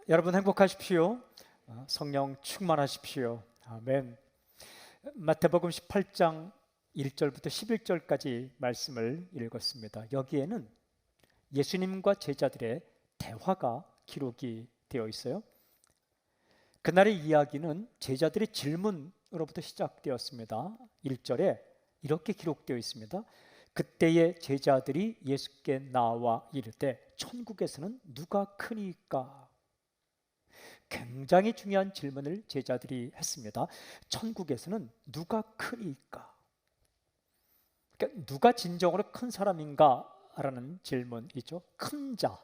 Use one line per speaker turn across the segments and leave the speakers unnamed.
여러분 행복하십시오. 성령 충만하십시오. 아멘. 마태복음 18장 1절부터 11절까지 말씀을 읽었습니다. 여기에는 예수님과 제자들의 대화가 기록이 되어 있어요. 그날의 이야기는 제자들의 질문으로부터 시작되었습니다. 1절에 이렇게 기록되어 있습니다. 그때의 제자들이 예수께 나와 이르되 천국에서는 누가 크니까? 굉장히 중요한 질문을 제자들이 했습니다. 천국에서는 누가 크니까? 그러니까 누가 진정으로 큰 사람인가? 라는 질문이죠. 큰 자,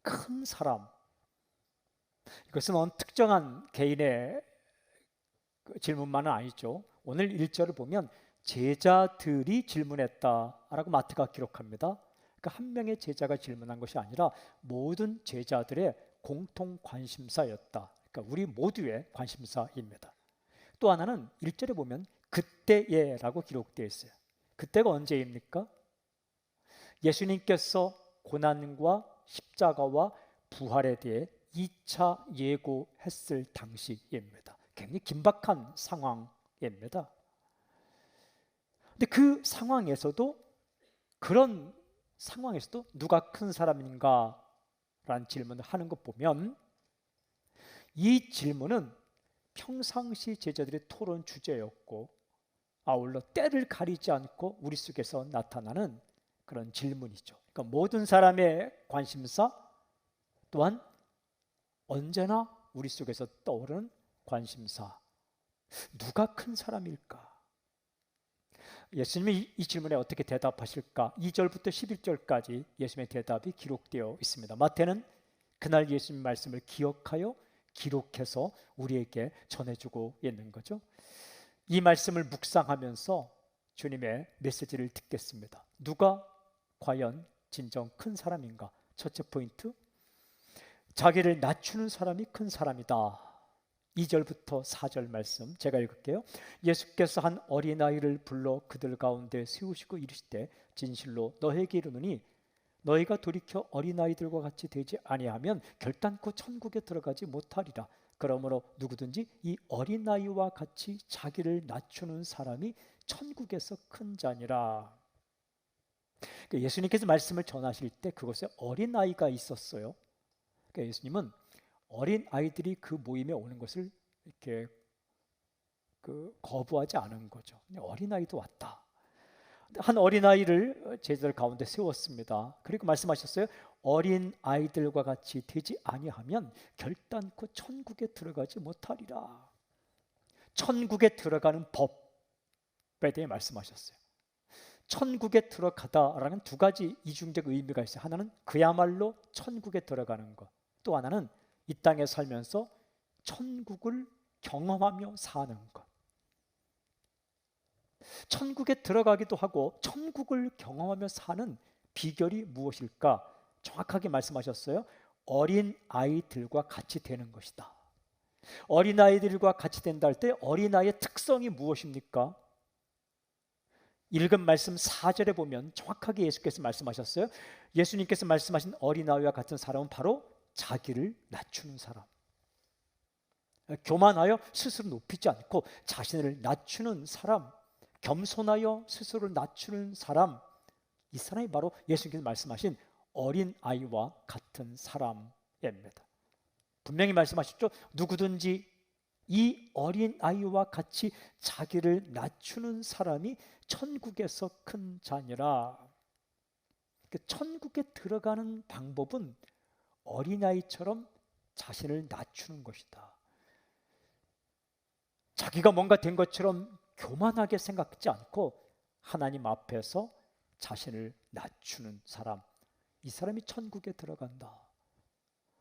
큰 사람. 이것은 어느 특정한 개인의 질문만은 아니죠. 오늘 1절을 보면 제자들이 질문했다라고 마태가 기록합니다. 그러니까 한 명의 제자가 질문한 것이 아니라 모든 제자들의 공통 관심사였다. 그러니까 우리 모두의 관심사입니다. 또 하나는 1절에 보면 그때에라고 기록되어 있어요. 그때가 언제입니까? 예수님께서 고난과 십자가와 부활에 대해 2차 예고했을 당시입니다. 굉장히 긴박한 상황입니다. 근데 그 상황에서도, 그런 상황에서도 누가 큰 사람인가? 라는 질문을 하는 것 보면 이 질문은 평상시 제자들의 토론 주제였고, 아울러 때를 가리지 않고 우리 속에서 나타나는 그런 질문이죠. 그러니까 모든 사람의 관심사, 또한 언제나 우리 속에서 떠오르는 관심사. 누가 큰 사람일까? 예수님이 이 질문에 어떻게 대답하실까? 2절부터 11절까지 예수님의 대답이 기록되어 있습니다. 마태는 그날 예수님 말씀을 기억하여 기록해서 우리에게 전해주고 있는 거죠. 이 말씀을 묵상하면서 주님의 메시지를 듣겠습니다. 누가 과연 진정 큰 사람인가? 첫째 포인트, 자기를 낮추는 사람이 큰 사람이다. 2절부터 4절 말씀 제가 읽을게요. 예수께서 한 어린아이를 불러 그들 가운데 세우시고 이르시되 진실로 너희에게 이르노니 너희가 돌이켜 어린아이들과 같이 되지 아니하면 결단코 천국에 들어가지 못하리라. 그러므로 누구든지 이 어린아이와 같이 자기를 낮추는 사람이 천국에서 큰 자니라. 예수님께서 말씀을 전하실 때 그곳에 어린아이가 있었어요. 예수님은 어린 아이들이 그 모임에 오는 것을 이렇게 거부하지 않은 거죠. 어린 아이도 왔다. 한 어린 아이를 제자들 가운데 세웠습니다. 그리고 말씀하셨어요. 어린 아이들과 같이 되지 아니하면 결단코 천국에 들어가지 못하리라. 천국에 들어가는 법에 대해 말씀하셨어요. 천국에 들어가다라는 두 가지 이중적 의미가 있어요. 하나는 그야말로 천국에 들어가는 것, 또 하나는 이 땅에 살면서 천국을 경험하며 사는 것. 천국에 들어가기도 하고 천국을 경험하며 사는 비결이 무엇일까? 정확하게 말씀하셨어요. 어린 아이들과 같이 되는 것이다. 어린 아이들과 같이 된다 할 때 어린아이의 특성이 무엇입니까? 읽은 말씀 4절에 보면 정확하게 예수께서 말씀하셨어요. 예수님께서 말씀하신 어린아이와 같은 사람은 바로 자기를 낮추는 사람. 교만하여 스스로 높이지 않고 자신을 낮추는 사람, 겸손하여 스스로를 낮추는 사람, 이 사람이 바로 예수님께서 말씀하신 어린아이와 같은 사람입니다. 분명히 말씀하셨죠. 누구든지 이 어린아이와 같이 자기를 낮추는 사람이 천국에서 큰 자니라. 천국에 들어가는 방법은 어린아이처럼 자신을 낮추는 것이다. 자기가 뭔가 된 것처럼 교만하게 생각하지 않고 하나님 앞에서 자신을 낮추는 사람, 이 사람이 천국에 들어간다.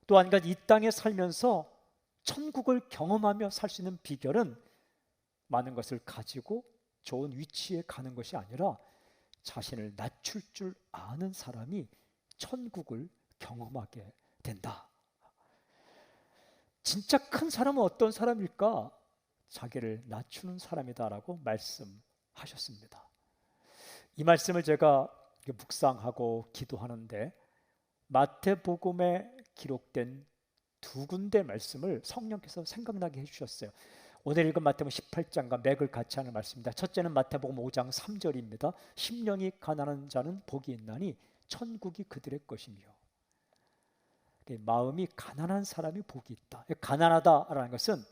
또 한 가지, 이 땅에 살면서 천국을 경험하며 살 수 있는 비결은 많은 것을 가지고 좋은 위치에 가는 것이 아니라 자신을 낮출 줄 아는 사람이 천국을 경험하게 된다. 진짜 큰 사람은 어떤 사람일까? 자기를 낮추는 사람이다라고 말씀하셨습니다. 이 말씀을 제가 묵상하고 기도하는데 마태복음에 기록된 두 군데 말씀을 성령께서 생각나게 해주셨어요. 오늘 읽은 마태복음 18장과 맥을 같이 하는 말씀입니다. 첫째는 마태복음 5장 3절입니다. 심령이 가난한 자는 복이 있나니 천국이 그들의 것이며. 마음이 가난한 사람이 복이 있다. 가난하다라는 것은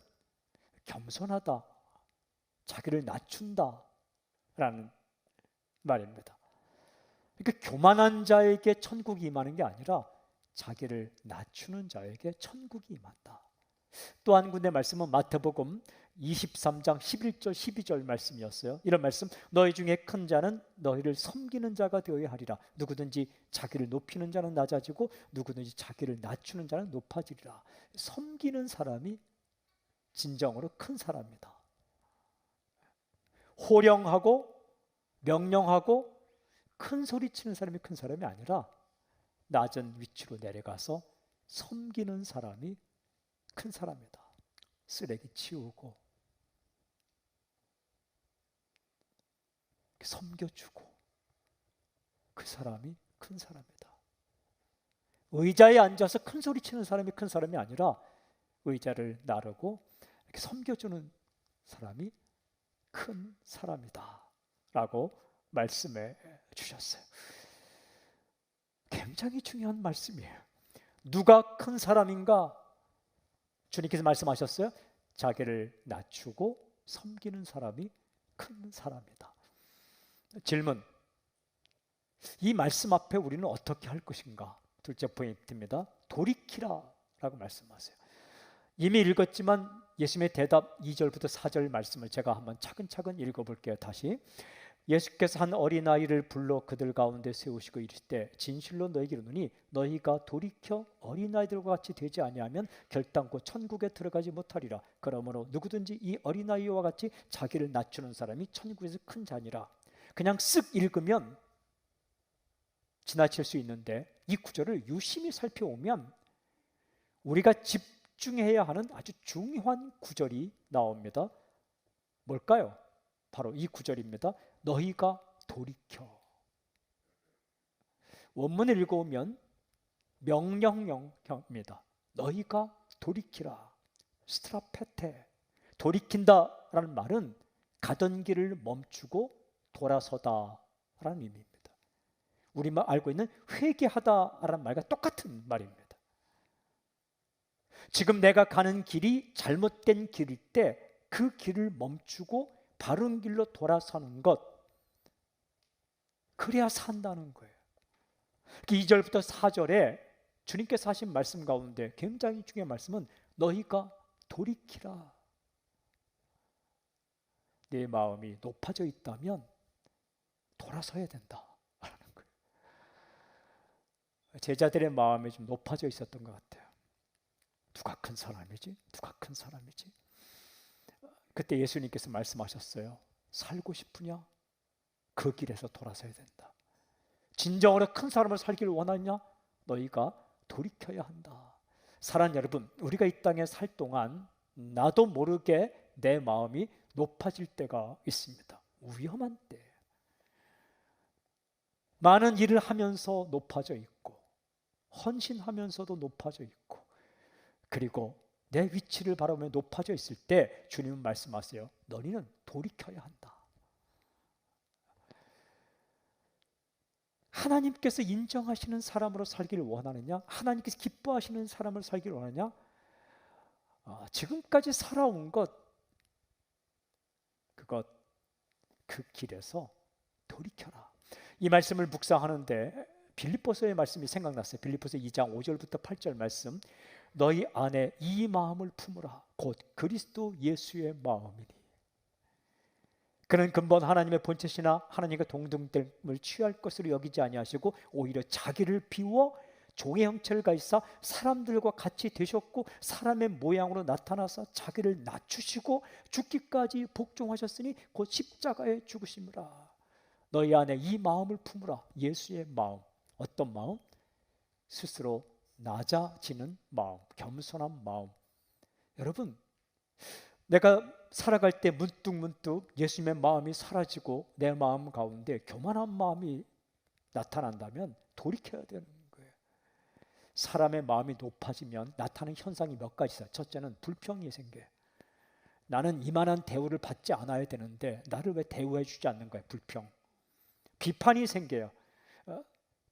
겸손하다, 자기를 낮춘다라는 말입니다. 그러니까 교만한 자에게 천국이 임하는 게 아니라 자기를 낮추는 자에게 천국이 임한다. 또 한 군데 말씀은 마태복음 23장 11절 12절 말씀이었어요. 이런 말씀, 너희 중에 큰 자는 너희를 섬기는 자가 되어야 하리라. 누구든지 자기를 높이는 자는 낮아지고 누구든지 자기를 낮추는 자는 높아지리라. 섬기는 사람이 진정으로 큰 사람이다. 호령하고 명령하고 큰 소리 치는 사람이 큰 사람이 아니라 낮은 위치로 내려가서 섬기는 사람이 큰 사람이다. 쓰레기 치우고 섬겨주고 그 사람이 큰 사람이다. 의자에 앉아서 큰 소리 치는 사람이 큰 사람이 아니라 의자를 나르고 이렇게 섬겨주는 사람이 큰 사람이다 라고 말씀해 주셨어요. 굉장히 중요한 말씀이에요. 누가 큰 사람인가? 주님께서 말씀하셨어요. 자기를 낮추고 섬기는 사람이 큰 사람이다. 질문, 이 말씀 앞에 우리는 어떻게 할 것인가? 둘째 포인트입니다. 돌이키라 라고 말씀하세요. 이미 읽었지만 예수님의 대답 2절부터 4절 말씀을 제가 한번 차근차근 읽어볼게요. 다시. 예수께서 한 어린아이를 불러 그들 가운데 세우시고 이르시되 진실로 너희에게 이르노니 너희가 돌이켜 어린아이들과 같이 되지 아니하면 결단코 천국에 들어가지 못하리라. 그러므로 누구든지 이 어린아이와 같이 자기를 낮추는 사람이 천국에서 큰 자니라. 그냥 쓱 읽으면 지나칠 수 있는데 이 구절을 유심히 살펴보면 우리가 집중해야 하는 아주 중요한 구절이 나옵니다. 뭘까요? 바로 이 구절입니다. 너희가 돌이켜. 원문을 읽어보면 명령형입니다. 너희가 돌이키라. 스트라페테. 돌이킨다라는 말은 가던 길을 멈추고 돌아서다라는 의미입니다. 우리만 알고 있는 회개하다라는 말과 똑같은 말입니다. 지금 내가 가는 길이 잘못된 길일 때 그 길을 멈추고 바른 길로 돌아서는 것, 그래야 산다는 거예요. 2절부터 4절에 주님께서 하신 말씀 가운데 굉장히 중요한 말씀은 너희가 돌이키라. 내 마음이 높아져 있다면 돌아서야 된다 라는 거예요. 제자들의 마음이 좀 높아져 있었던 것 같아요. 누가 큰 사람이지? 누가 큰 사람이지? 그때 예수님께서 말씀하셨어요. 살고 싶으냐? 그 길에서 돌아서야 된다. 진정으로 큰 사람을 살기를 원하냐? 너희가 돌이켜야 한다. 사랑하는 여러분, 우리가 이 땅에 살 동안 나도 모르게 내 마음이 높아질 때가 있습니다. 위험한 때. 많은 일을 하면서 높아져 있고 헌신하면서도 높아져 있고 그리고 내 위치를 바라보며 높아져 있을 때 주님은 말씀하세요. 너희는 돌이켜야 한다. 하나님께서 인정하시는 사람으로 살기를 원하느냐? 하나님께서 기뻐하시는 사람을 살기를 원하느냐? 지금까지 살아온 것, 그 길에서 돌이켜라. 이 말씀을 묵상하는데 빌립보서의 말씀이 생각났어요. 빌립보서 2장 5절부터 8절 말씀. 너희 안에 이 마음을 품으라. 곧 그리스도 예수의 마음이니. 그는 근본 하나님의 본체시나 하나님과 동등됨을 취할 것으로 여기지 아니하시고 오히려 자기를 비워 종의 형체를 가지사 사람들과 같이 되셨고 사람의 모양으로 나타나서 자기를 낮추시고 죽기까지 복종하셨으니 곧 십자가에 죽으심이라. 너희 안에 이 마음을 품으라. 예수의 마음. 어떤 마음? 스스로 낮아지는 마음, 겸손한 마음. 여러분, 내가 살아갈 때 문득문득 예수님의 마음이 사라지고 내 마음 가운데 교만한 마음이 나타난다면 돌이켜야 되는 거예요. 사람의 마음이 높아지면 나타나는 현상이 몇 가지 있어요. 첫째는 불평이 생겨요. 나는 이만한 대우를 받지 않아야 되는데 나를 왜 대우해 주지 않는 거야? 불평. 비판이 생겨요.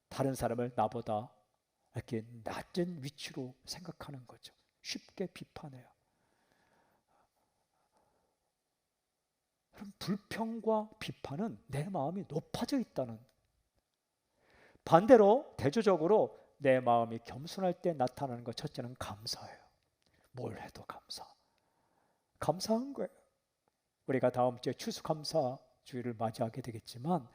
다른 사람을 나보다 이렇게 낮은 위치로 생각하는 거죠. 쉽게 비판해요. 그럼 불평과 비판은 내 마음이 높아져 있다는, 반대로 대조적으로 내 마음이 겸손할 때 나타나는 것, 첫째는 감사예요. 뭘 해도 감사한 거예요. 우리가 다음 주에 추수감사주의를 맞이하게 되겠지만,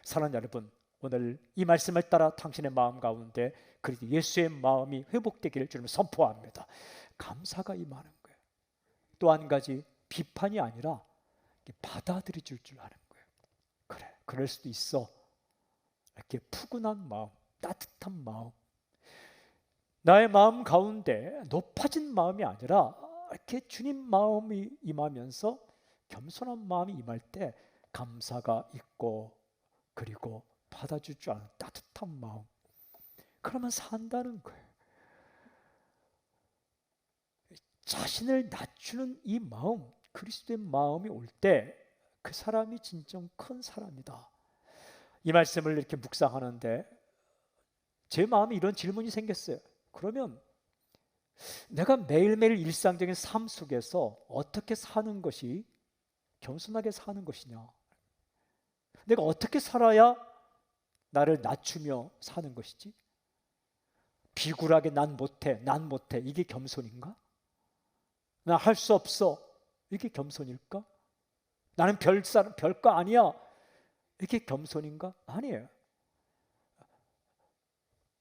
사랑하는 여러분, 오늘 이 말씀을 따라 당신의 마음 가운데 그리스도 예수의 마음이 회복되기를 주님 선포합니다. 감사가 임하는 거예요. 또 한 가지, 비판이 아니라 받아들여 줄 아는 거예요. 그래, 그럴 수도 있어. 이렇게 푸근한 마음, 따뜻한 마음, 나의 마음 가운데 높아진 마음이 아니라 이렇게 주님 마음이 임하면서 겸손한 마음이 임할 때 감사가 있고, 그리고 받아줄 줄 아는 따뜻한 마음, 그러면 산다는 거예요. 자신을 낮추는 이 마음, 그리스도의 마음이 올 때 그 사람이 진정 큰 사람이다. 이 말씀을 이렇게 묵상하는데 제 마음에 이런 질문이 생겼어요. 그러면 내가 매일매일 일상적인 삶 속에서 어떻게 사는 것이 겸손하게 사는 것이냐? 내가 어떻게 살아야 나를 낮추며 사는 것이지? 비굴하게 난 못해 이게 겸손인가? 나 할 수 없어, 이게 겸손일까? 나는 별거 아니야, 이게 겸손인가? 아니에요.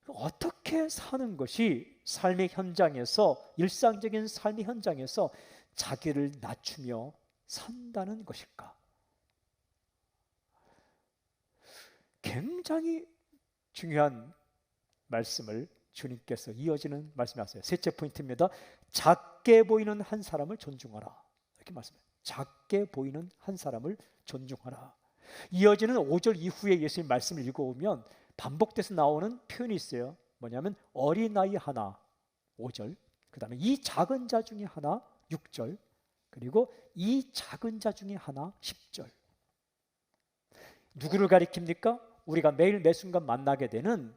어떻게 사는 것이 삶의 현장에서, 일상적인 삶의 현장에서 자기를 낮추며 산다는 것일까? 굉장히 중요한 말씀을 주님께서 이어지는 말씀하세요. 셋째 포인트입니다. 작게 보이는 한 사람을 존중하라. 이렇게 말씀해요. 작게 보이는 한 사람을 존중하라. 이어지는 5절 이후에 예수님 말씀을 읽어보면 반복돼서 나오는 표현이 있어요. 뭐냐면 어린아이 하나, 5절, 그 다음에 이 작은 자 중에 하나, 6절, 그리고 이 작은 자 중에 하나, 10절. 누구를 가리킵니까? 우리가 매일 매순간 만나게 되는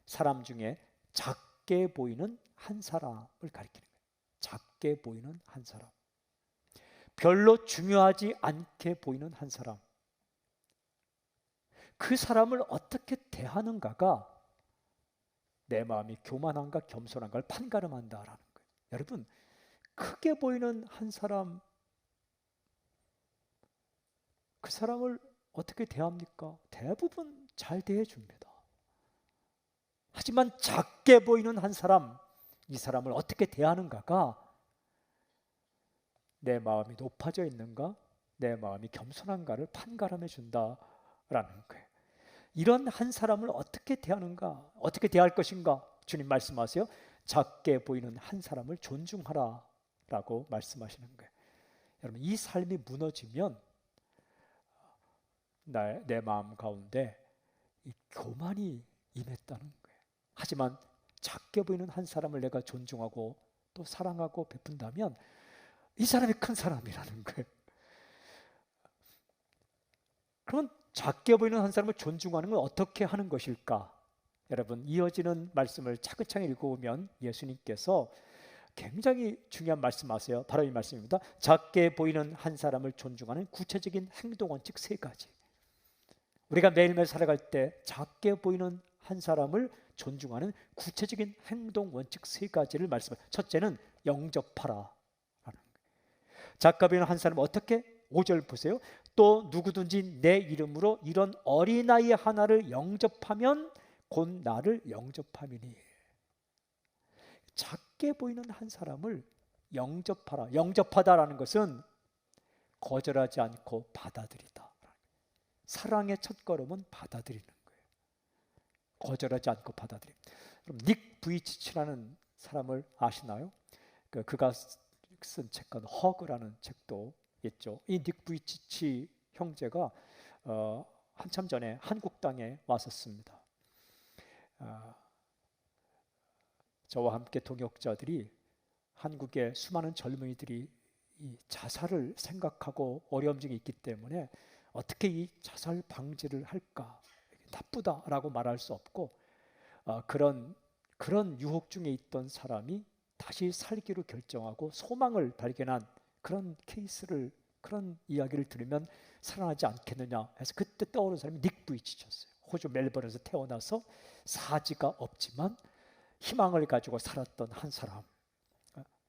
사람 중에 작게 보이는 한 사람을 가리키는 거예요. 작게 보이는 한 사람, 별로 중요하지 않게 보이는 한 사람, 그 사람을 어떻게 대하는가가 내 마음이 교만한가 겸손한가를 판가름한다라는 거예요. 여러분, 크게 보이는 한 사람, 그 사람을 어떻게 대합니까? 대부분 잘 대해줍니다. 하지만 작게 보이는 한 사람, 이 사람을 어떻게 대하는가가 내 마음이 높아져 있는가, 내 마음이 겸손한가를 판가름해 준다라는 거예요. 이런 한 사람을 어떻게 대하는가, 어떻게 대할 것인가? 주님 말씀하세요. 작게 보이는 한 사람을 존중하라 라고 말씀하시는 거예요. 여러분, 이 삶이 무너지면 내 마음 가운데 이 교만이 임했다는 거예요. 하지만 작게 보이는 한 사람을 내가 존중하고 또 사랑하고 베푼다면 이 사람이 큰 사람이라는 거예요. 그러면 작게 보이는 한 사람을 존중하는 건 어떻게 하는 것일까? 여러분, 이어지는 말씀을 차근차근 읽어보면 예수님께서 굉장히 중요한 말씀하세요. 바로 이 말씀입니다. 작게 보이는 한 사람을 존중하는 구체적인 행동 원칙 3가지. 우리가 매일매일 살아갈 때 작게 보이는 한 사람을 존중하는 구체적인 행동 원칙 3가지를 말씀해요. 첫째는 영접하라. 작게 보이는 한 사람은 어떻게? 5절 보세요. 또 누구든지 내 이름으로 이런 어린아이 하나를 영접하면 곧 나를 영접함이니. 작게 보이는 한 사람을 영접하라. 영접하다라는 것은 거절하지 않고 받아들이다. 사랑의 첫걸음은 받아들이는 거예요. 거절하지 않고 받아들이는. 그럼 닉 부이치치라는 사람을 아시나요? 그가 쓴 책과 허그라는 책도 있죠. 이 닉 부이치치 형제가 한참 전에 한국 땅에 왔었습니다. 저와 함께 동역자들이 한국의 수많은 젊은이들이 이 자살을 생각하고 어려움증이 있기 때문에 어떻게 이 자살 방지를 할까? 나쁘다라고 말할 수 없고 그런 유혹 중에 있던 사람이 다시 살기로 결정하고 소망을 발견한 그런 케이스를, 그런 이야기를 들으면 살아나지 않겠느냐 해서 그때 떠오른 사람이 닉 부이치였어요. 호주 멜버른에서 태어나서 사지가 없지만 희망을 가지고 살았던 한 사람.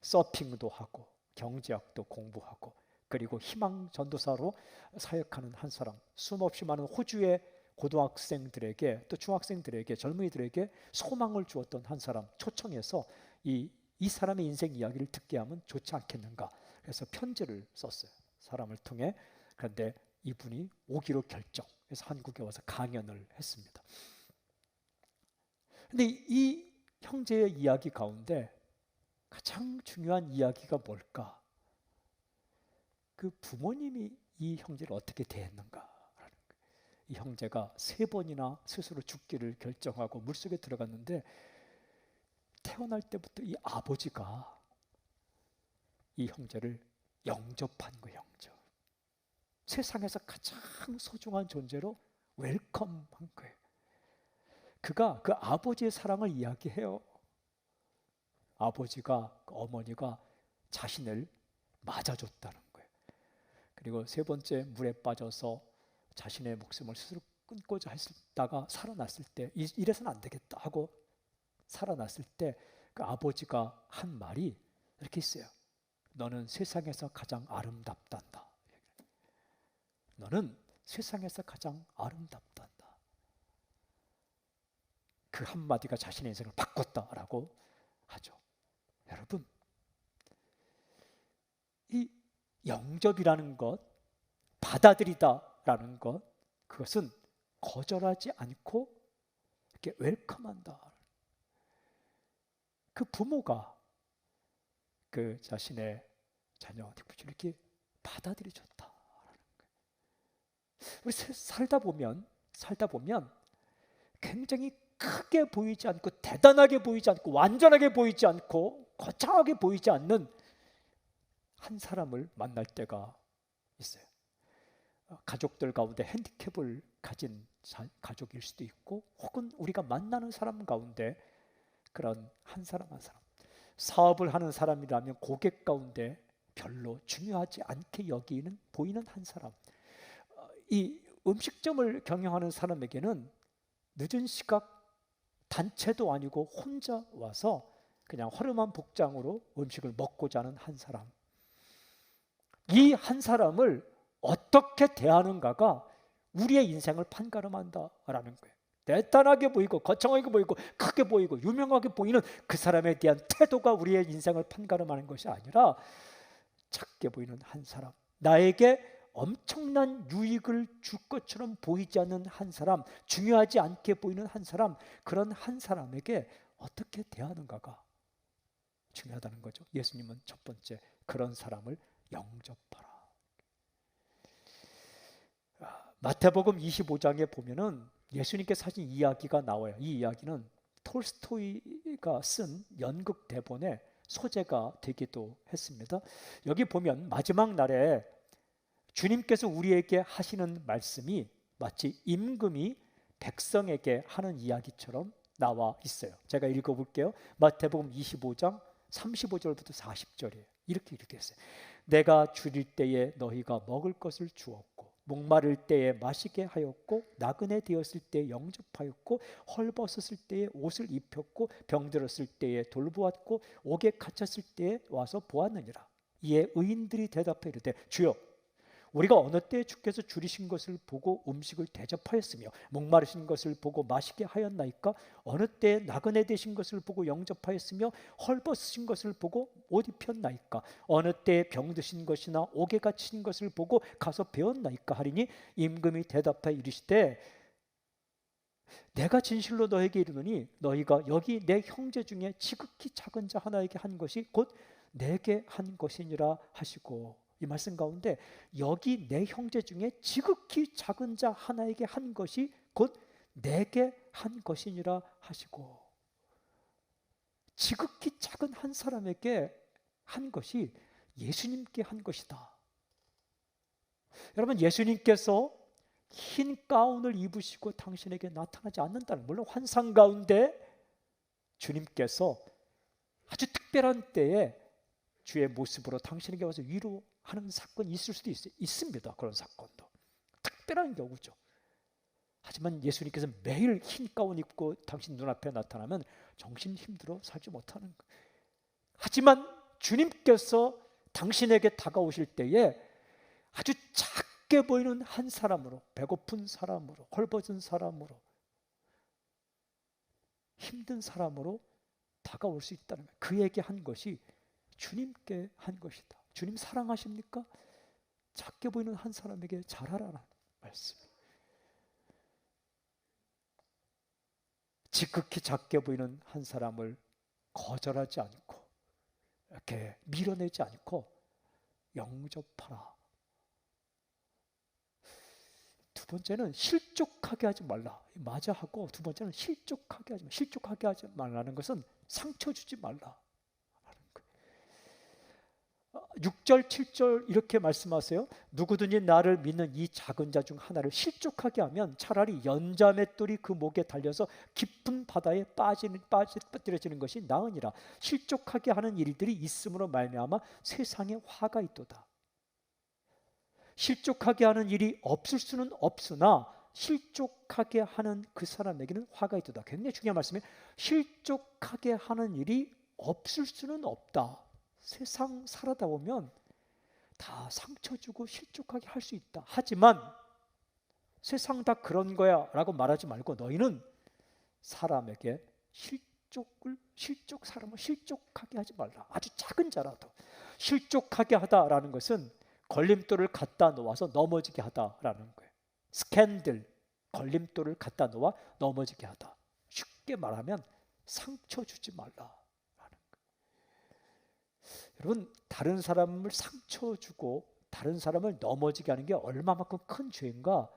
서핑도 하고 경제학도 공부하고 그리고 희망 전도사로 사역하는 한 사람. 수없이 많은 호주의 고등학생들에게 또 중학생들에게 젊은이들에게 소망을 주었던 한 사람 초청해서 이 사람의 인생 이야기를 듣게 하면 좋지 않겠는가. 그래서 편지를 썼어요. 사람을 통해. 그런데 이분이 오기로 결정해서 한국에 와서 강연을 했습니다. 근데 이 형제의 이야기 가운데 가장 중요한 이야기가 뭘까? 그 부모님이 이 형제를 어떻게 대했는가? 이 형제가 3번이나 스스로 죽기를 결정하고 물속에 들어갔는데 태어날 때부터 이 아버지가 이 형제를 영접한 거예요. 영접. 세상에서 가장 소중한 존재로 웰컴한 거예요. 그가 그 아버지의 사랑을 이야기해요. 아버지가, 어머니가 자신을 맞아줬다는 거예요. 그리고 3번째 물에 빠져서 자신의 목숨을 스스로 끊고자 했다가 살아났을 때 이래서는 안 되겠다 하고 살아났을 때 그 아버지가 한 말이 이렇게 있어요. 너는 세상에서 가장 아름답단다. 너는 세상에서 가장 아름답단다. 그 한마디가 자신의 인생을 바꿨다라고 하죠. 여러분, 이 영접이라는 것, 받아들이다라는 것, 그것은 거절하지 않고 이렇게 웰컴한다. 그 부모가 그 자신의 자녀한테 이렇게 받아들여줬다. 우리 살다 보면 굉장히 크게 보이지 않고 대단하게 보이지 않고 완전하게 보이지 않고 거창하게 보이지 않는 한 사람을 만날 때가 있어요. 가족들 가운데 핸디캡을 가진 가족일 수도 있고 혹은 우리가 만나는 사람 가운데 그런 한 사람 한 사람, 사업을 하는 사람이라면 고객 가운데 별로 중요하지 않게 보이는 한 사람, 이 음식점을 경영하는 사람에게는 늦은 시각 단체도 아니고 혼자 와서 그냥 허름한 복장으로 음식을 먹고자 하는 한 사람, 이 한 사람을 어떻게 대하는가가 우리의 인생을 판가름한다라는 거예요. 대단하게 보이고 거창하게 보이고 크게 보이고 유명하게 보이는 그 사람에 대한 태도가 우리의 인생을 판가름하는 것이 아니라 작게 보이는 한 사람, 나에게 엄청난 유익을 줄 것처럼 보이지 않는 한 사람, 중요하지 않게 보이는 한 사람, 그런 한 사람에게 어떻게 대하는가가 중요하다는 거죠. 예수님은 첫 번째 그런 사람을 영접하라. 마태복음 25장에 보면은 예수님께서 하신 이야기가 나와요. 이 이야기는 톨스토이가 쓴 연극 대본의 소재가 되기도 했습니다. 여기 보면 마지막 날에 주님께서 우리에게 하시는 말씀이 마치 임금이 백성에게 하는 이야기처럼 나와 있어요. 제가 읽어볼게요. 마태복음 25장 35절부터 40절이에요. 이렇게 했어요. 내가 줄일 때에 너희가 먹을 것을 주었고 목마를 때에 마시게 하였고 나그네 되었을 때에 영접하였고 헐벗었을 때에 옷을 입혔고 병들었을 때에 돌보았고 옥에 갇혔을 때에 와서 보았느니라. 이에 의인들이 대답해 이르되 주여 우리가 어느 때에 주께서 줄이신 것을 보고 음식을 대접하였으며 목마르신 것을 보고 마시게 하였나이까? 어느 때에 나그네 되신 것을 보고 영접하였으며 헐벗으신 것을 보고 옷 입혔나이까? 어느 때에 병드신 것이나 옥에 갇힌 것을 보고 가서 배웠나이까? 하리니 임금이 대답하여 이르시되 내가 진실로 너에게 이르노니 너희가 여기 내 형제 중에 지극히 작은 자 하나에게 한 것이 곧 내게 한 것이니라 하시고, 이 말씀 가운데 여기 내 형제 중에 지극히 작은 자 하나에게 한 것이 곧 내게 한 것이니라 하시고, 지극히 작은 한 사람에게 한 것이 예수님께 한 것이다. 여러분, 예수님께서 흰 가운을 입으시고 당신에게 나타나지 않는다는, 물론 환상 가운데 주님께서 아주 특별한 때에 주의 모습으로 당신에게 와서 위로하는 사건이 있을 수도 있습니다. 그런 사건도 특별한 경우죠. 하지만 예수님께서 매일 흰 가운 입고 당신 눈앞에 나타나면 정신 힘들어 살지 못하는 거예요. 하지만 주님께서 당신에게 다가오실 때에 아주 작게 보이는 한 사람으로, 배고픈 사람으로, 헐벗은 사람으로, 힘든 사람으로 다가올 수 있다는 거예요. 그에게 한 것이 주님께 한 것이다. 주님 사랑하십니까? 작게 보이는 한 사람에게 잘하라는 말씀. 지극히 작게 보이는 한 사람을 거절하지 않고, 이렇게 밀어내지 않고 영접하라. 두 번째는 실족하게 하지 말라. 맞아 하고, 두 번째는 실족하게 하지 말라. 실족하게 하지 말라는 것은 상처 주지 말라. 6절, 7절 이렇게 말씀하세요. 누구든지 나를 믿는 이 작은 자 중 하나를 실족하게 하면 차라리 연자맷돌이 그 목에 달려서 깊은 바다에 빠뜨려지는 것이 나으니라. 실족하게 하는 일들이 있음으로 말미암아 세상에 화가 있도다. 실족하게 하는 일이 없을 수는 없으나 실족하게 하는 그 사람에게는 화가 있도다. 굉장히 중요한 말씀이에요. 실족하게 하는 일이 없을 수는 없다. 세상 살아다 보면 다 상처 주고 실족하게 할 수 있다. 하지만 세상 다 그런 거야 라고 말하지 말고, 너희는 사람에게 사람을 실족하게 하지 말라. 아주 작은 자라도. 실족하게 하다라는 것은 걸림돌을 갖다 놓아서 넘어지게 하다라는 거예요. 스캔들, 걸림돌을 갖다 놓아 넘어지게 하다. 쉽게 말하면 상처 주지 말라. 여러분, 다른 사람을 상처 주고 다른 사람을 넘어지게 하는 게 얼마만큼 큰 죄인가?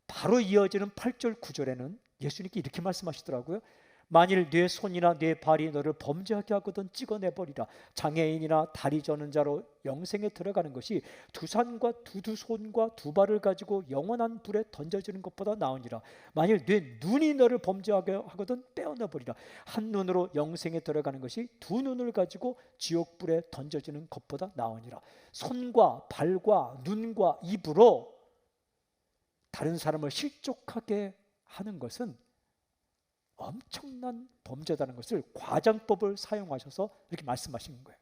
바로 이어지는 8절 9절에는 예수님께 이렇게 말씀하시더라고요. 만일 네 손이나 네 발이 너를 범죄하게 하거든 찍어내버리라. 장애인이나 다리 저는 자로 영생에 들어가는 것이 두 손과 두 발을 가지고 영원한 불에 던져지는 것보다 나으니라. 만일 네 눈이 너를 범죄하게 하거든 빼어내버리라. 한 눈으로 영생에 들어가는 것이 두 눈을 가지고 지옥불에 던져지는 것보다 나으니라. 손과 발과 눈과 입으로 다른 사람을 실족하게 하는 것은 엄청난 범죄다는 것을 과장법을 사용하셔서 이렇게 말씀하시는 거예요.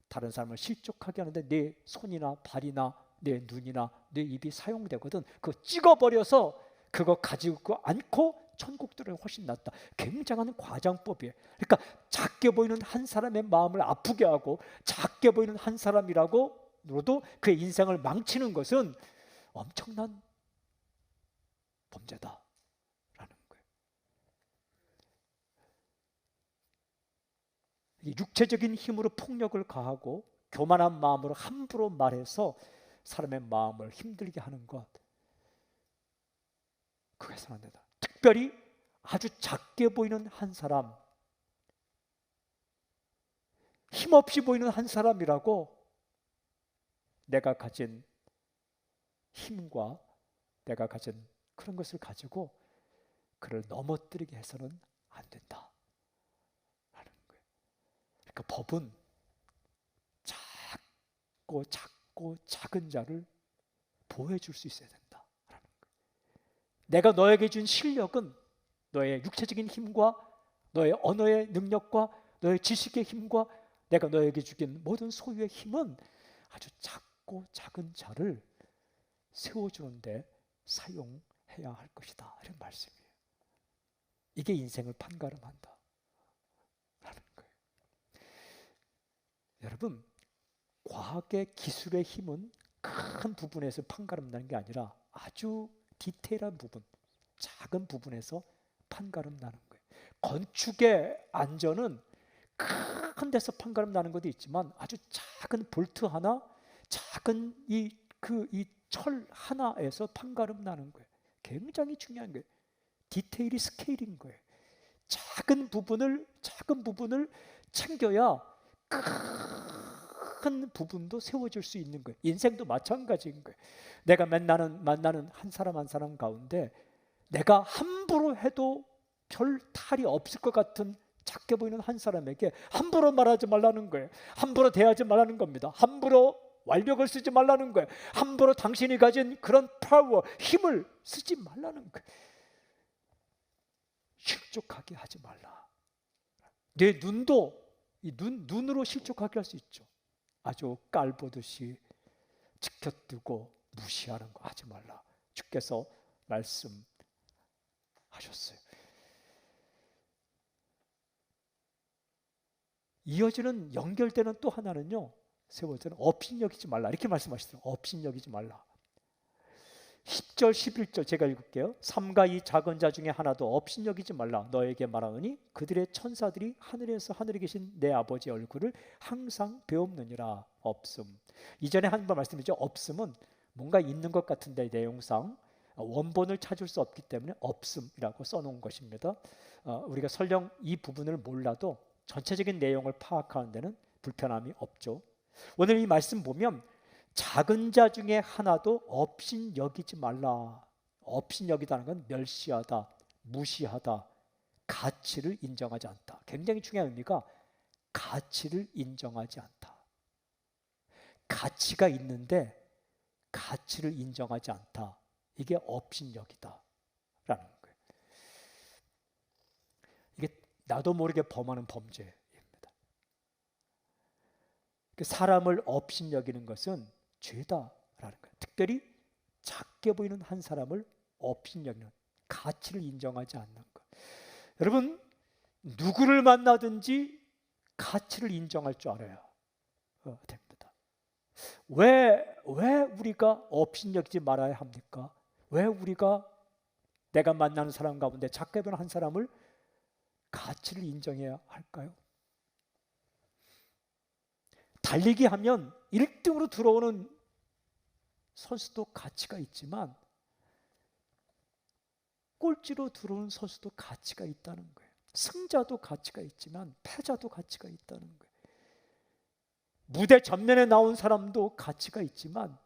다른 사람을 실족하게 하는데 내 손이나 발이나 내 눈이나 내 입이 사용되거든 그거 찍어버려서 그거 가지고 않고 천국 들어야 훨씬 낫다. 굉장한 과장법이에요. 그러니까 작게 보이는 한 사람의 마음을 아프게 하고 작게 보이는 한 사람이라고로도 그의 인생을 망치는 것은 엄청난 범죄다. 육체적인 힘으로 폭력을 가하고 교만한 마음으로 함부로 말해서 사람의 마음을 힘들게 하는 것, 그게 해서는 안 된다. 특별히 아주 작게 보이는 한 사람, 힘없이 보이는 한 사람이라고 내가 가진 힘과 내가 가진 그런 것을 가지고 그를 넘어뜨리게 해서는 안 된다. 그 법은 작고 작은 자를 보호해 줄 수 있어야 된다. 내가 너에게 준 실력은 너의 육체적인 힘과 너의 언어의 능력과 너의 지식의 힘과 내가 너에게 주긴 모든 소유의 힘은 아주 작고 작은 자를 세워주는데 사용해야 할 것이다. 이런 말씀이에요. 이게 인생을 판가름한다. 여러분, 과학의 기술의 힘은 큰 부분에서 판가름 나는 게 아니라 아주 디테일한 부분, 작은 부분에서 판가름 나는 거예요. 건축의 안전은 큰 데서 판가름 나는 것도 있지만 아주 작은 볼트 하나, 작은 이 철 하나에서 판가름 나는 거예요. 굉장히 중요한 거예요. 디테일이 스케일인 거예요. 작은 부분을 챙겨야 큰 부분도 세워질 수 있는 거예요. 인생도 마찬가지인 거예요. 내가 만나는 한 사람 한 사람 가운데 내가 함부로 해도 별 탈이 없을 것 같은 작게 보이는 한 사람에게 함부로 말하지 말라는 거예요. 함부로 대하지 말라는 겁니다. 함부로 완력을 쓰지 말라는 거예요. 함부로 당신이 가진 그런 파워, 힘을 쓰지 말라는 거예요. 실족하게 하지 말라. 내 눈도 눈으로 실족하게 할 수 있죠. 아주 깔보듯이 지켜두고 무시하는 거 하지 말라. 주께서 말씀하셨어요. 이어지는 연결되는 또 하나는요, 세 번째는 업신여기지 말라 이렇게 말씀하시더라고요. 업신여기지 말라. 10절 11절 제가 읽을게요. 삼가 이 작은 자 중에 하나도 업신여기지 말라. 너에게 말하노니 그들의 천사들이 하늘에서 하늘에 계신 내 아버지의 얼굴을 항상 배옵느니라. 없음. 이전에 한 번 말씀드렸죠. 없음은 뭔가 있는 것 같은데 내용상 원본을 찾을 수 없기 때문에 없음이라고 써놓은 것입니다. 우리가 설령 이 부분을 몰라도 전체적인 내용을 파악하는 데는 불편함이 없죠. 오늘 이 말씀 보면 작은 자 중에 하나도 업신여기지 말라. 업신여기다는 건 멸시하다, 무시하다, 가치를 인정하지 않다. 굉장히 중요한 의미가 가치를 인정하지 않다. 가치가 있는데 가치를 인정하지 않다. 이게 업신여기다 라는 거예요. 이게 나도 모르게 범하는 범죄입니다. 사람을 업신여기는 것은 죄다라는 거예요. 특별히 작게 보이는 한 사람을 업신여기는, 가치를 인정하지 않는 것. 여러분, 누구를 만나든지 가치를 인정할 줄 알아야 됩니다. 왜 우리가 업신여기지 말아야 합니까? 왜 우리가 내가 만나는 사람 가운데 작게 보이는 한 사람을 가치를 인정해야 할까요? 달리기 하면 1등으로 들어오는 선수도 가치가 있지만 꼴찌로 들어오는 선수도 가치가 있다는 거예요. 승자도 가치가 있지만 패자도 가치가 있다는 거예요. 무대 전면에 나온 사람도 가치가 있지만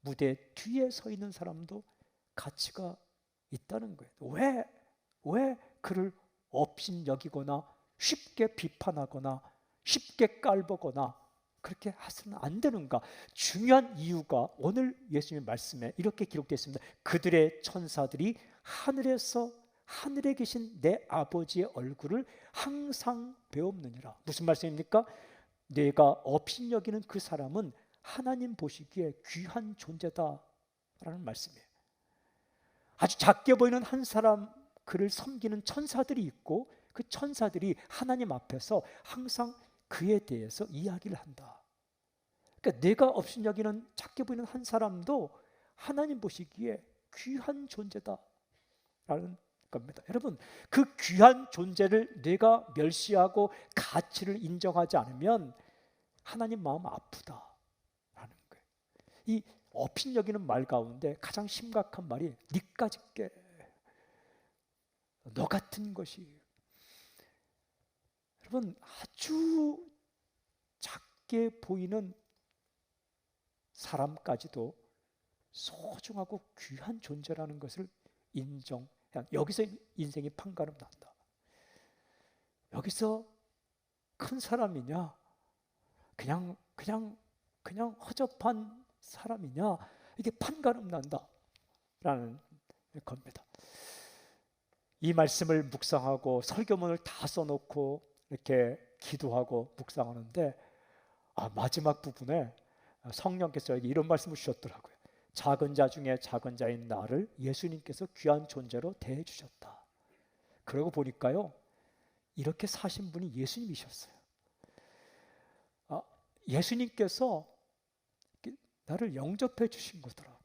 무대 뒤에 서 있는 사람도 가치가 있다는 거예요. 왜 그를 업신여기거나 쉽게 비판하거나 쉽게 깔보거나 그렇게 해서는 안 되는가? 중요한 이유가 오늘 예수님의 말씀에 이렇게 기록되어 있습니다. 그들의 천사들이 하늘에서 하늘에 계신 내 아버지의 얼굴을 항상 배옵느니라. 무슨 말씀입니까? 내가 업신여기는 그 사람은 하나님 보시기에 귀한 존재다라는 말씀이에요. 아주 작게 보이는 한 사람, 그를 섬기는 천사들이 있고 그 천사들이 하나님 앞에서 항상 그에 대해서 이야기를 한다. 그러니까 내가 업신여기는 작게 보이는 한 사람도 하나님 보시기에 귀한 존재다라는 겁니다. 여러분, 그 귀한 존재를 내가 멸시하고 가치를 인정하지 않으면 하나님 마음 아프다라는 거예요. 이 업신여기는 말 가운데 가장 심각한 말이 니까짓게, 너 같은 것이. 여러분, 아주 작게 보이는 사람까지도 소중하고 귀한 존재라는 것을 인정해야, 여기서 인생이 판가름 난다. 여기서 큰 사람이냐, 그냥 허접한 사람이냐, 이게 판가름 난다라는 겁니다. 이 말씀을 묵상하고 설교문을 다 써놓고 이렇게 기도하고 묵상하는데 마지막 부분에 성령께서 저에게 이런 말씀을 주셨더라고요. 작은 자 중에 작은 자인 나를 예수님께서 귀한 존재로 대해 주셨다. 그러고 보니까요, 이렇게 사신 분이 예수님이셨어요. 예수님께서 나를 영접해 주신 거더라고요.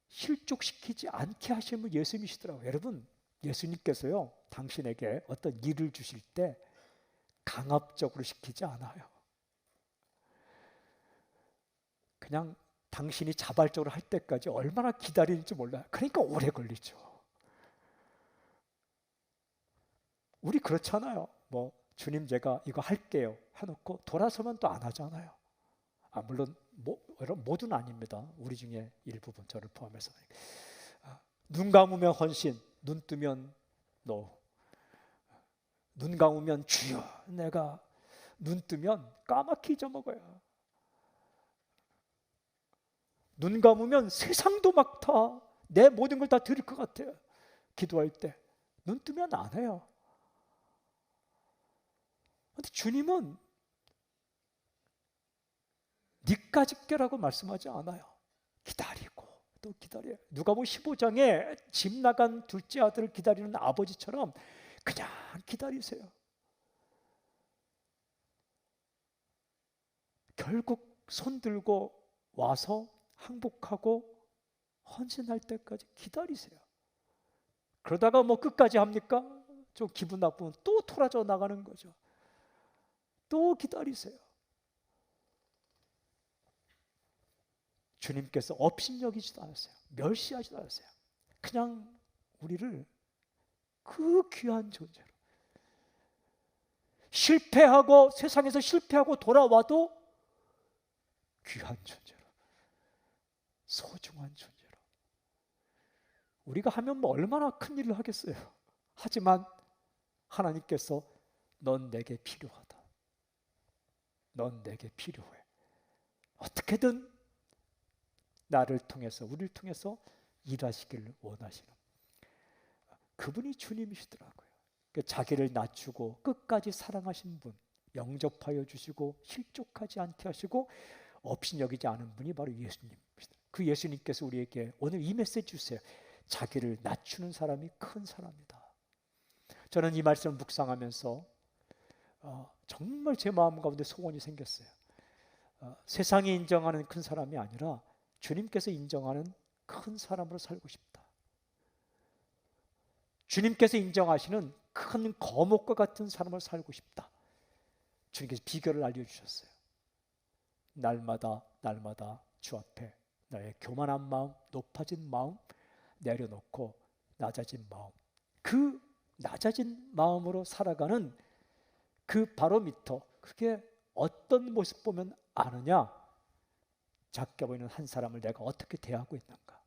실족시키지 않게 하시는 분 예수님이시더라고요. 여러분, 예수님께서요, 당신에게 어떤 일을 주실 때 강압적으로 시키지 않아요. 그냥 당신이 자발적으로 할 때까지 얼마나 기다리는지 몰라요. 그러니까 오래 걸리죠. 우리 그렇잖아요. 뭐 주님 제가 이거 할게요 해놓고 돌아서면 또 안 하잖아요. 물론 모두는 아닙니다. 우리 중에 일부분 저를 포함해서. 눈 감으면 헌신, 눈 뜨면 노. 눈 감으면 주여 내가, 눈 뜨면 까맣게 잊어먹어요. 눈 감으면 세상도 막 다 내 모든 걸 다 드릴 것 같아요. 기도할 때 눈 뜨면 안 해요. 근데 주님은 니까짓 게라고 말씀하지 않아요. 기다리고 또 기다려요. 누가복음 15장에 집 나간 둘째 아들을 기다리는 아버지처럼 그냥 기다리세요. 결국 손 들고 와서 항복하고 헌신할 때까지 기다리세요. 그러다가 뭐 끝까지 합니까? 좀 기분 나쁘면 또 토라져 나가는 거죠. 또 기다리세요. 주님께서 업신여기지도 않았어요. 멸시하지도 않았어요. 그냥 우리를 그 귀한 존재로, 실패하고 세상에서 실패하고 돌아와도 귀한 존재로, 소중한 존재로. 우리가 하면 뭐 얼마나 큰 일을 하겠어요. 하지만 하나님께서 넌 내게 필요하다. 넌 내게 필요해. 어떻게든 나를 통해서, 우리를 통해서 일하시기를 원하시는 그분이 주님이시더라고요. 자기를 낮추고 끝까지 사랑하신 분, 영접하여 주시고 실족하지 않게 하시고 업신여기지 않은 분이 바로 예수님이시다. 그 예수님께서 우리에게 오늘 이 메시지 주세요. 자기를 낮추는 사람이 큰 사람이다. 저는 이 말씀을 묵상하면서 정말 제 마음 가운데 소원이 생겼어요. 세상이 인정하는 큰 사람이 아니라 주님께서 인정하는 큰 사람으로 살고 싶다. 주님께서 인정하시는 큰 거목과 같은 사람으로 살고 싶다. 주님께서 비결을 알려주셨어요. 날마다 주 앞에 나의 교만한 마음, 높아진 마음 내려놓고 낮아진 마음, 그 낮아진 마음으로 살아가는 그 바로미터, 그게 어떤 모습 보면 아느냐? 작게 보이는 한 사람을 내가 어떻게 대하고 있는가.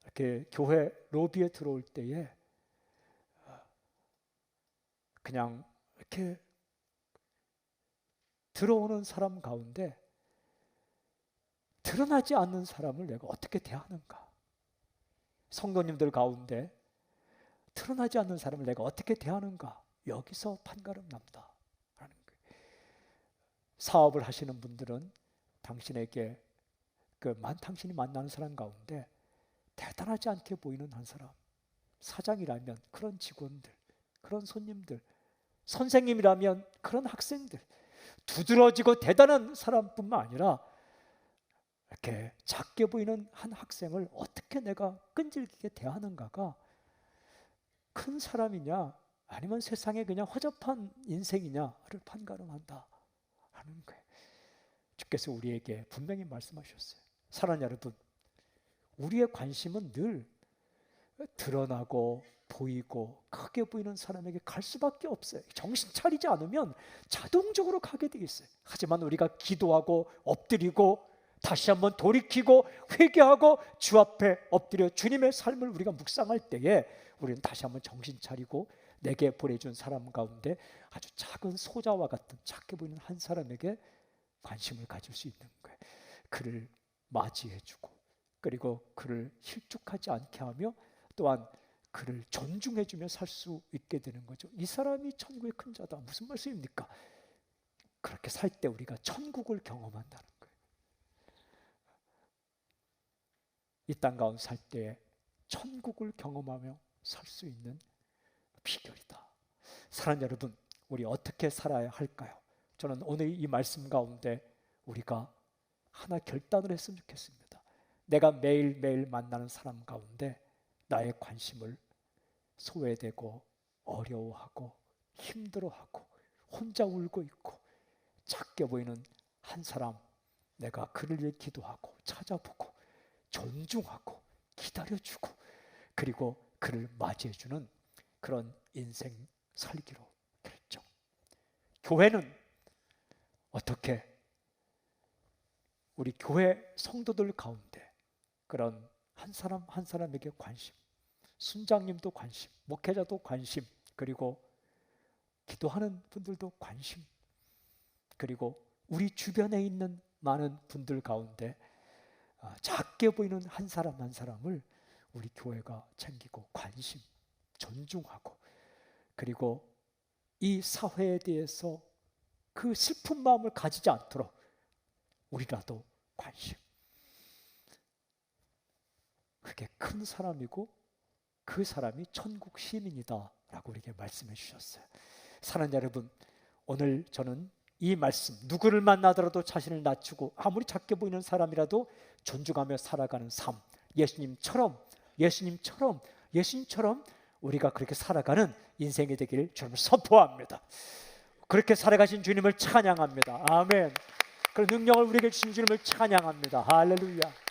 이렇게 교회 로비에 들어올 때에 그냥 이렇게 들어오는 사람 가운데 드러나지 않는 사람을 내가 어떻게 대하는가. 성도님들 가운데 드러나지 않는 사람을 내가 어떻게 대하는가. 여기서 판가름 납니다. 사업을 하시는 분들은 당신에게 당신이 만나는 사람 가운데 대단하지 않게 보이는 한 사람, 사장이라면 그런 직원들, 그런 손님들, 선생님이라면 그런 학생들, 두드러지고 대단한 사람뿐만 아니라 이렇게 작게 보이는 한 학생을 어떻게 내가 끈질기게 대하는가가 큰 사람이냐 아니면 세상에 그냥 허접한 인생이냐를 판가름한다 하는 거예요. 주께서 우리에게 분명히 말씀하셨어요. 사랑하는 여러분, 우리의 관심은 늘 드러나고 보이고 크게 보이는 사람에게 갈 수밖에 없어요. 정신 차리지 않으면 자동적으로 가게 돼 있어요. 하지만 우리가 기도하고 엎드리고 다시 한번 돌이키고 회개하고 주 앞에 엎드려 주님의 삶을 우리가 묵상할 때에 우리는 다시 한번 정신 차리고 내게 보내준 사람 가운데 아주 작은 소자와 같은 작게 보이는 한 사람에게 관심을 가질 수 있는 거예요. 그를 맞이해주고 그리고 그를 실족하지 않게 하며 또한 그를 존중해주며 살 수 있게 되는 거죠. 이 사람이 천국의 큰 자다. 무슨 말씀입니까? 그렇게 살 때 우리가 천국을 경험한다는 거예요. 이 땅 가운데 살 때 천국을 경험하며 살 수 있는 비결이다. 사랑하는 여러분, 우리 어떻게 살아야 할까요? 저는 오늘 이 말씀 가운데 우리가 하나 결단을 했으면 좋겠습니다. 내가 매일매일 만나는 사람 가운데 나의 관심을 소외되고 어려워하고 힘들어하고 혼자 울고 있고 작게 보이는 한 사람, 내가 그를 위해 기도하고 찾아보고 존중하고 기다려주고 그리고 그를 맞이해주는 그런 인생 살기로 결정. 교회는 어떻게 우리 교회 성도들 가운데 그런 한 사람 한 사람에게 관심, 순장님도 관심, 목회자도 관심, 그리고 기도하는 분들도 관심, 그리고 우리 주변에 있는 많은 분들 가운데 작게 보이는 한 사람 한 사람을 우리 교회가 챙기고 관심, 존중하고 그리고 이 사회에 대해서 그 슬픈 마음을 가지지 않도록 우리라도 관심. 그게 큰 사람이고 그 사람이 천국 시민이다 라고 우리에게 말씀해 주셨어요. 사랑하는 여러분, 오늘 저는 이 말씀, 누구를 만나더라도 자신을 낮추고 아무리 작게 보이는 사람이라도 존중하며 살아가는 삶, 예수님처럼 우리가 그렇게 살아가는 인생이 되기를 주님을 선포합니다. 그렇게 살아가신 주님을 찬양합니다. 아멘. 그 능력을 우리에게 주신 주님을 찬양합니다. 할렐루야.